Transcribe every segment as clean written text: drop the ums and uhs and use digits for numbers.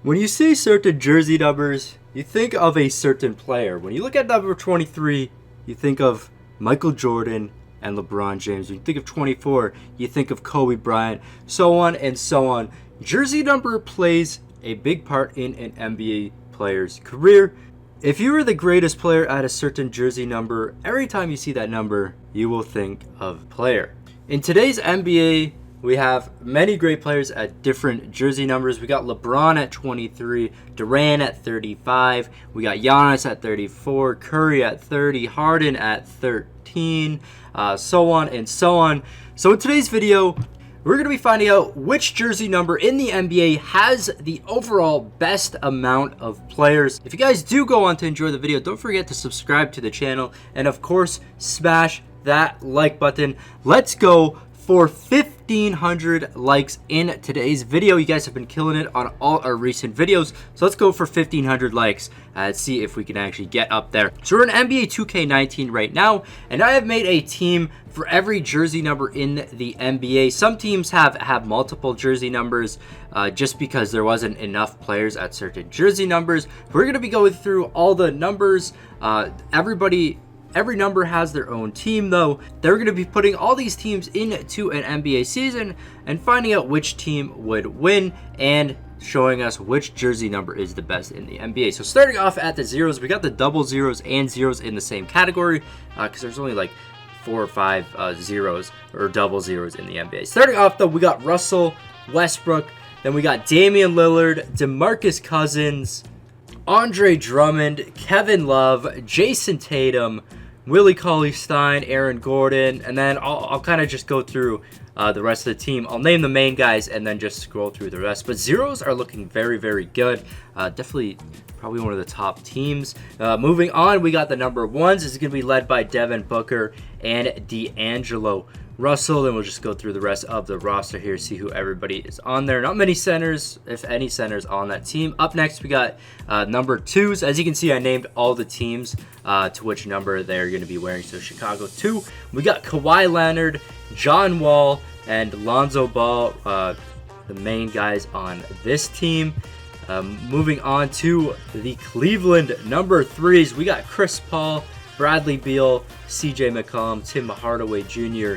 When you see certain jersey numbers, you think of a certain player. When you look at number 23, you think of Michael Jordan and LeBron James. When you think of 24, you think of Kobe Bryant, so on and so on. Jersey number plays a big part in an NBA player's career. If you were the greatest player at a certain jersey number, every time you see that number, you will think of player. In today's NBA, we have many great players at different jersey numbers. We got LeBron at 23, Durant at 35, we got Giannis at 34, Curry at 30, Harden at 13, so on and so on. So in today's video, we're going to be finding out which jersey number in the NBA has the overall best amount of players. If you guys do go on to enjoy the video, don't forget to subscribe to the channel and of course smash that like button. Let's go for 1,500 likes in today's video. You guys have been killing it on all our recent videos, so let's go for 1,500 likes and see if we can actually get up there. So we're in NBA 2K19 right now, and I have made a team for every jersey number in the NBA. Some teams have multiple jersey numbers just because there wasn't enough players at certain jersey numbers. We're going to be going through all the numbers. Every number has their own team, though. They're going to be putting all these teams into an NBA season and finding out which team would win and showing us which jersey number is the best in the NBA. So starting off at the zeros, we got the double zeros and zeros in the same category because there's only like 4 or 5 zeros or double zeros in the NBA. Starting off, though, we got Russell Westbrook. Then we got Damian Lillard, DeMarcus Cousins, Andre Drummond, Kevin Love, Jason Tatum, Willie Cauley-Stein, Aaron Gordon, and then I'll kind of just go through the rest of the team. I'll name the main guys and then just scroll through the rest. But zeros are looking very, very good. Definitely probably one of the top teams. Moving on, we got the number ones. This is going to be led by Devin Booker and D'Angelo Russell. Then we'll just go through the rest of the roster here, see who everybody is on there. Not many centers, if any centers, on that team. Up next, we got number twos. As you can see, I named all the teams to which number they're going to be wearing. So Chicago 2. We got Kawhi Leonard, John Wall, and Lonzo Ball, the main guys on this team. Moving on to the Cleveland number threes, we got Chris Paul, Bradley Beal, CJ McCollum, Tim Hardaway Jr.,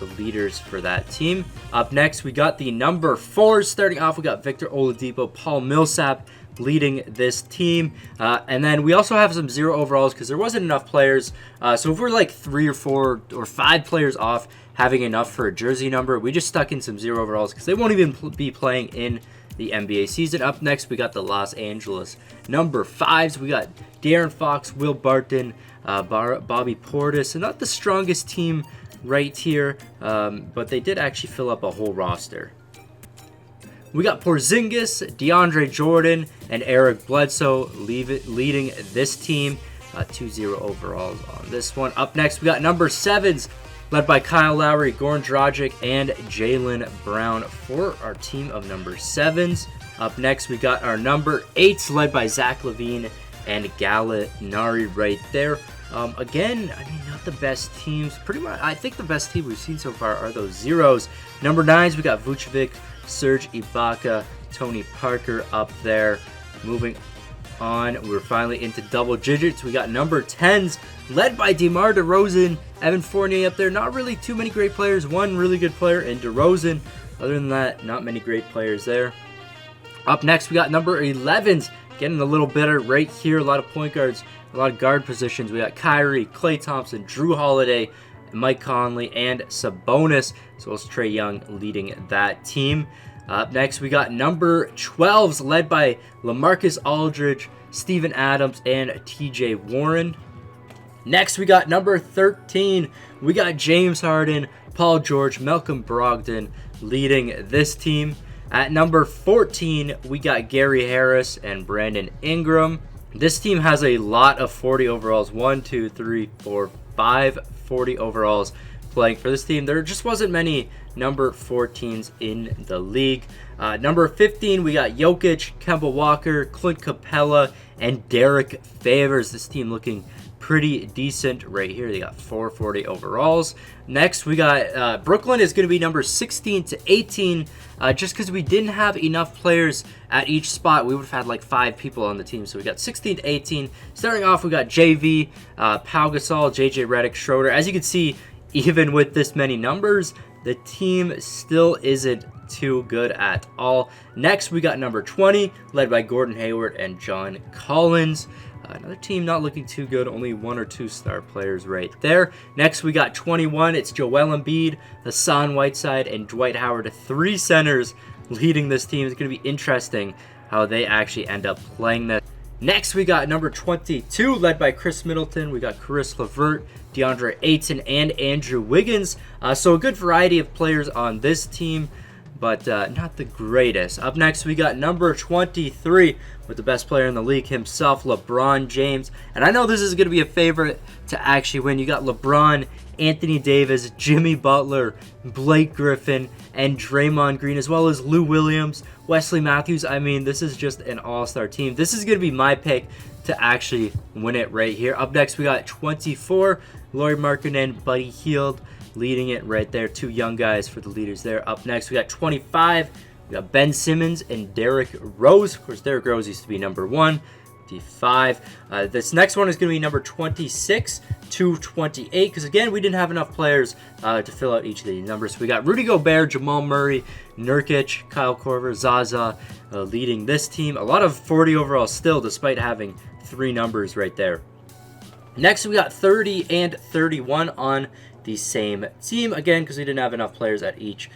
the leaders for that team. Up next, we got the number fours. Starting off, we got Victor Oladipo, Paul Millsap leading this team. And then we also have some zero overalls because there wasn't enough players. So if we're like 3 or 4 or 5 players off having enough for a jersey number, we just stuck in some zero overalls because they won't even be playing in the NBA season. Up next, we got the Los Angeles number fives. We got De'Aaron Fox, Will Barton, Bobby Portis, and not the strongest team right here, but they did actually fill up a whole roster. We got Porzingis, DeAndre Jordan, and Eric Bledsoe leading this team. 2-0 overalls on this one. Up next, we got number sevens, led by Kyle Lowry, Goran Dragic, and Jaylen Brown for our team of number sevens. Up next, we got our number eights, led by Zach LaVine and Gallinari right there. Again, I mean, not the best teams. Pretty much, I think the best team we've seen so far are those zeros. Number nines, we got Vucevic, Serge Ibaka, Tony Parker up there. Moving on, we're finally into double digits. We got number 10s, led by DeMar DeRozan, Evan Fournier up there. Not really too many great players. One really good player in DeRozan. Other than that, not many great players there. Up next, we got number 11s, getting a little better right here. A lot of point guards, a lot of guard positions. We got Kyrie, Klay Thompson, Drew Holiday, Mike Conley, and Sabonis, as well as Trae Young leading that team. Up next, we got number 12s, led by LaMarcus Aldridge, Steven Adams, and TJ Warren. Next, we got number 13. We got James Harden, Paul George, Malcolm Brogdon leading this team. At number 14, we got Gary Harris and Brandon Ingram. This team has a lot of 40 overalls. 1, 2, 3, 4, 5 40 overalls playing for this team. There just wasn't many number 14s in the league. Number 15, we got Jokic, Kemba Walker, Clint Capella, and Derek Favors. This team looking pretty decent right here. They got 440 overalls. Next, we got Brooklyn is going to be number 16 to 18. Just because we didn't have enough players at each spot, we would have had like 5 people on the team. So we got 16 to 18. Starting off, we got JV, Pau Gasol, JJ Redick, Schroeder. As you can see, even with this many numbers, the team still isn't too good at all. Next, we got number 20, led by Gordon Hayward and John Collins. Another team not looking too good, only 1 or 2 star players right there. Next, we got 21. It's Joel Embiid, Hassan Whiteside, and Dwight Howard, 3 centers leading this team. It's going to be interesting how they actually end up playing this. Next, we got number 22, led by Chris Middleton. We got Caris LeVert, DeAndre Ayton, and Andrew Wiggins. So a good variety of players on this team, but not the greatest. Up next, we got number 23 with the best player in the league himself, LeBron James. And I know this is going to be a favorite to actually win. You got LeBron, Anthony Davis, Jimmy Butler, Blake Griffin, and Draymond Green, as well as Lou Williams, Wesley Matthews. I mean, this is just an all-star team. This is going to be my pick to actually win it right here. Up next, we got 24, Lauri Markkanen, Buddy Hield, leading it right there. 2 young guys for the leaders there. Up next, we got 25. We got Ben Simmons and Derrick Rose. Of course, Derrick Rose used to be number 1. 25. This next one is going to be number 26 to 28, because again, we didn't have enough players to fill out each of these numbers. So we got Rudy Gobert, Jamal Murray, Nurkic, Kyle Korver, Zaza leading this team. A lot of 40 overall still, despite having 3 numbers right there. Next, we got 30 and 31 on the same team, again, because we didn't have enough players at each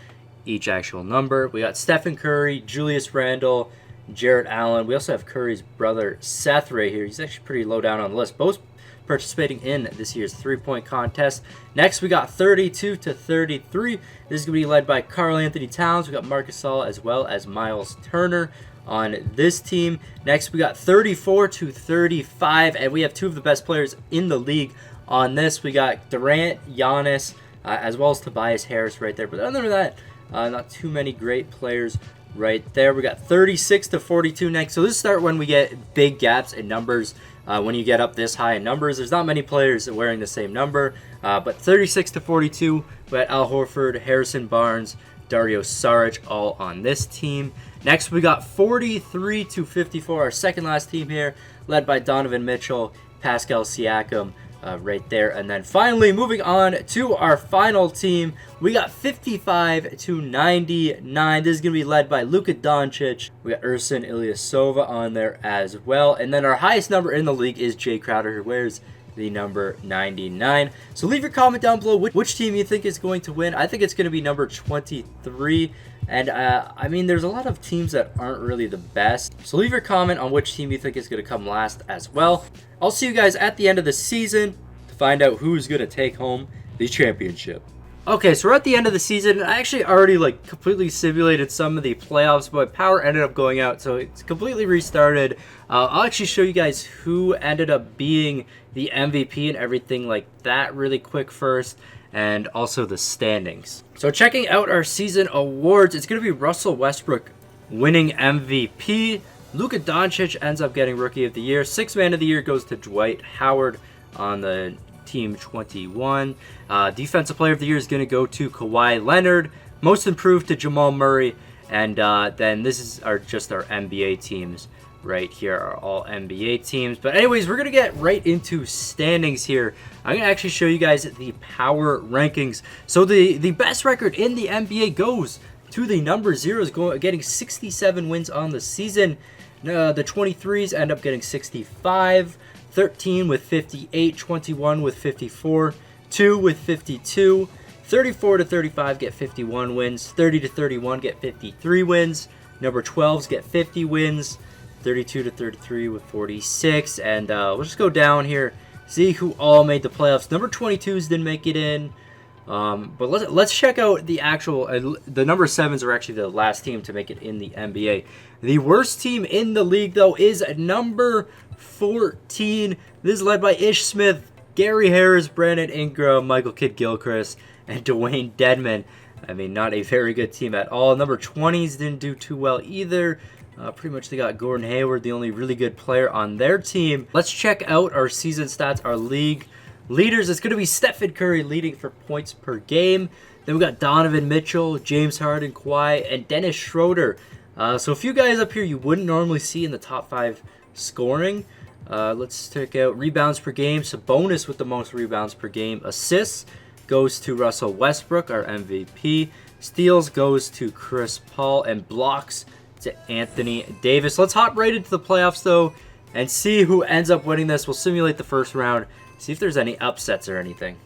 actual number. We got Stephen Curry, Julius Randle, Jarrett Allen. We also have Curry's brother Seth right here. He's actually pretty low down on the list, both participating in this year's 3-point contest. Next, we got 32 to 33. This is going to be led by Karl Anthony Towns. We got Marc Gasol as well as Miles Turner on this team. Next, we got 34 to 35, and we have 2 of the best players in the league on this. We got Durant, Giannis, as well as Tobias Harris right there. But other than that, not too many great players right there. We got 36 to 42 next. So this start when we get big gaps in numbers. When you get up this high in numbers, there's not many players wearing the same number. But 36 to 42, we got Al Horford, Harrison Barnes, Dario Saric all on this team. Next, we got 43 to 54, our second last team here, led by Donovan Mitchell, Pascal Siakam, right there. And then finally, moving on to our final team, we got 55 to 99. This is going to be led by Luka Doncic. We got Ersan Ilyasova on there as well. And then our highest number in the league is Jay Crowder, who wears the number 99. So leave your comment down below which team you think is going to win. I think it's going to be number 23. And I mean, there's a lot of teams that aren't really the best. So leave your comment on which team you think is going to come last as well. I'll see you guys at the end of the season to find out who's going to take home the championship. Okay, so we're at the end of the season. I actually already completely simulated some of the playoffs, but power ended up going out, so it's completely restarted. I'll actually show you guys who ended up being the MVP and everything like that really quick first, and also the standings. So checking out our season awards, it's going to be Russell Westbrook winning MVP. Luka Doncic ends up getting Rookie of the Year. Sixth Man of the Year goes to Dwight Howard on the Team 21. Defensive Player of the Year is going to go to Kawhi Leonard. Most Improved to Jamal Murray. And then this is just our NBA teams right here, are all NBA teams. But anyways, we're going to get right into standings here. I'm going to actually show you guys the power rankings. So the best record in the NBA goes to the number 0s, getting 67 wins on the season. The 23s end up getting 65. 13 with 58, 21 with 54, 2 with 52, 34 to 35 get 51 wins, 30 to 31 get 53 wins, number 12s get 50 wins, 32 to 33 with 46, and we'll just go down here, see who all made the playoffs. Number 22s didn't make it in, but let's check out the actual, the number 7s are actually the last team to make it in the NBA. The worst team in the league, though, is number 14. This is led by Ish Smith, Gary Harris, Brandon Ingram, Michael Kidd-Gilchrist, and Dwayne Dedman. I mean, not a very good team at all. Number 20s didn't do too well either. Pretty much they got Gordon Hayward, the only really good player on their team. Let's check out our season stats, our league leaders. It's going to be Stephen Curry leading for points per game. Then we got Donovan Mitchell, James Harden, Kawhi, and Dennis Schroeder. So a few guys up here you wouldn't normally see in the top 5 scoring. Let's check out rebounds per game. Sabonis with the most rebounds per game. Assists goes to Russell Westbrook, our MVP. Steals goes to Chris Paul, and blocks to Anthony Davis. Let's hop right into the playoffs though and see who ends up winning this. We'll simulate the first round, see if there's any upsets or anything.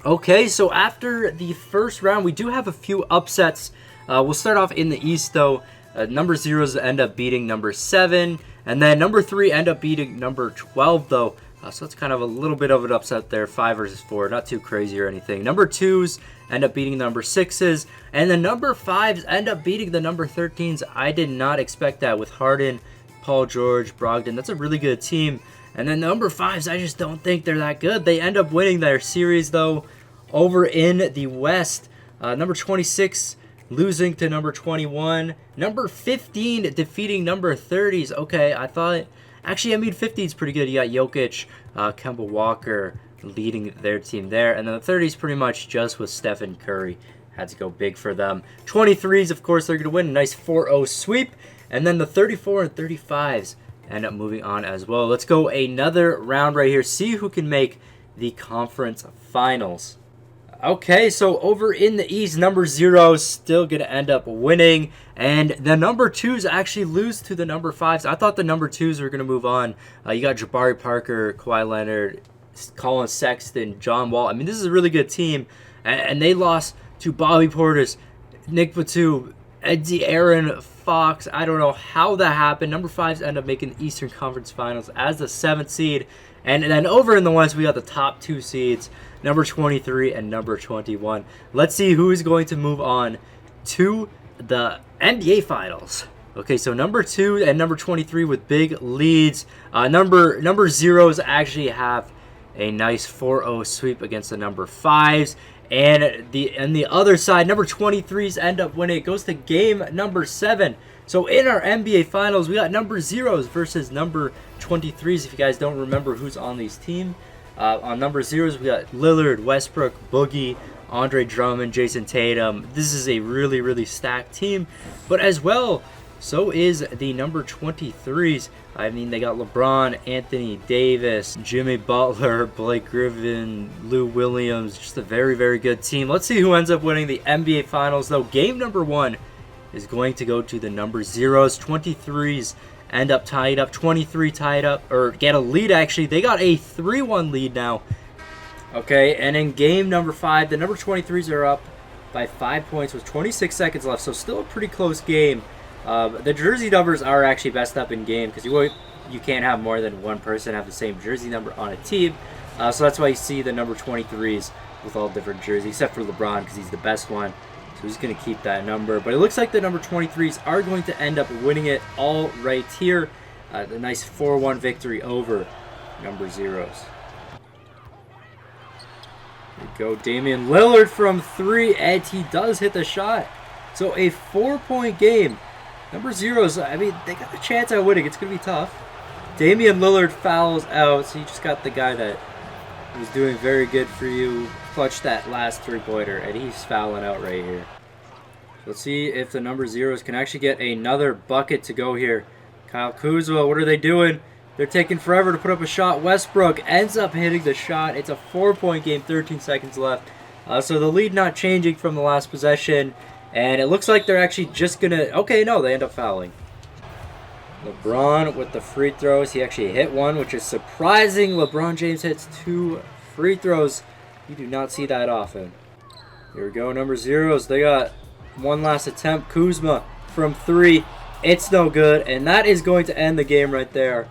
Okay, so after the first round, we do have a few upsets. We'll start off in the East though. Number 0s end up beating number 7, and then number 3 end up beating number 12 though. So it's kind of a little bit of an upset there, 5 versus 4, not too crazy or anything. Number 2s end up beating number 6s, and the number 5s end up beating the number 13s. I did not expect that with Harden, Paul George, Brogdon. That's a really good team. And then number 5s, I just don't think they're that good. They end up winning their series though. Over in the West, number 26 losing to number 21. Number 15 defeating number 30s. Okay, Actually, I mean, 15 is pretty good. You got Jokic, Kemba Walker leading their team there. And then the 30s pretty much just with Stephen Curry. Had to go big for them. 23s, of course, they're going to win. A nice 4-0 sweep. And then the 34 and 35s end up moving on as well. Let's go another round right here. See who can make the conference finals. Okay, so over in the East, number 0 is still going to end up winning. And the number 2s actually lose to the number 5s. I thought the number 2s were going to move on. You got Jabari Parker, Kawhi Leonard, Colin Sexton, John Wall. I mean, this is a really good team. And they lost to Bobby Portis, Nick Batum, Aaron Fox. I don't know how that happened. Number 5s end up making the Eastern Conference Finals as the 7th seed. And then over in the West, we got the top 2 seeds, number 23 and number 21. Let's see who is going to move on to the NBA Finals. Okay, so number 2 and number 23 with big leads. Number 0s actually have a nice 4-0 sweep against the number 5s. And the other side, number 23s end up winning. It goes to game number 7. So in our NBA Finals, we got number 0s versus number 23s. If you guys don't remember who's on these teams. On number 0s, we got Lillard, Westbrook, Boogie, Andre Drummond, Jason Tatum. This is a really, really stacked team. But as well, so is the number 23s. I mean, they got LeBron, Anthony Davis, Jimmy Butler, Blake Griffin, Lou Williams. Just a very, very good team. Let's see who ends up winning the NBA Finals, though. Game number 1 is going to go to the number 0s. 23s end up tied up. 23 tied up, or get a lead, actually. They got a 3-1 lead now. Okay, and in game number 5, the number 23s are up by 5 points with 26 seconds left, so still a pretty close game. The jersey numbers are actually best up in game because you can't have more than one person have the same jersey number on a team. So that's why you see the number 23s with all different jerseys, except for LeBron because he's the best one. So he's going to keep that number. But it looks like the number 23s are going to end up winning it all right here. A nice 4-1 victory over number 0s. There you go, Damian Lillard from 3, and he does hit the shot. So a 4-point game. Number 0s, I mean, they got a chance at winning. It's going to be tough. Damian Lillard fouls out, so you just got the guy that was doing very good for you. Clutched that last 3-pointer, and he's fouling out right here. Let's see if the number 0s can actually get another bucket to go here. Kyle Kuzma, what are they doing? They're taking forever to put up a shot. Westbrook ends up hitting the shot. It's a 4-point game, 13 seconds left. So the lead not changing from the last possession. And it looks like they're actually just going to... Okay, no, they end up fouling. LeBron with the free throws. He actually hit one, which is surprising. LeBron James hits 2 free throws. You do not see that often. Here we go, number 0s. They got one last attempt. Kuzma from 3. It's no good. And that is going to end the game right there.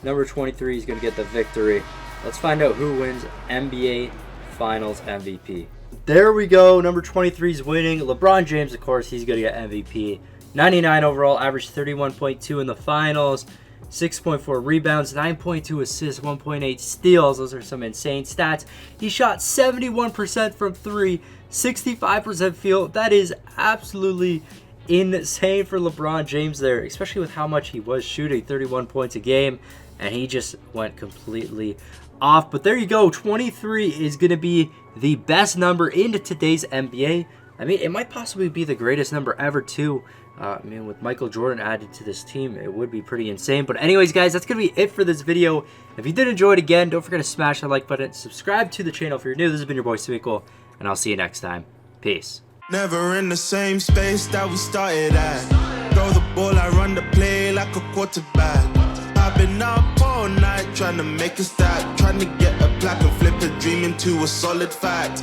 Number 23 is going to get the victory. Let's find out who wins NBA Finals MVP. There we go. Number 23 is winning. LeBron James, of course, he's going to get MVP. 99 overall, averaged 31.2 in the finals, 6.4 rebounds, 9.2 assists, 1.8 steals. Those are some insane stats. He shot 71% from 3, 65% field. That is absolutely insane for LeBron James there, especially with how much he was shooting, 31 points a game, and he just went completely off. But there you go, 23 is going to be the best number in today's NBA. I mean, it might possibly be the greatest number ever, too. I mean, with Michael Jordan added to this team, it would be pretty insane. But anyways, guys, that's going to be it for this video. If you did enjoy it again, don't forget to smash that like button. Subscribe to the channel if you're new. This has been your boy, Smequle, and I'll see you next time. Peace. Never in the same space that we started at. Throw the ball, I run the play like a quarterback. I've been up all night trying to make a stack, trying to get a plaque and flip a dream into a solid fact.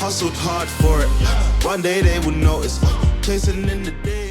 Hustled hard for it. One day they will notice. Chasing in the day.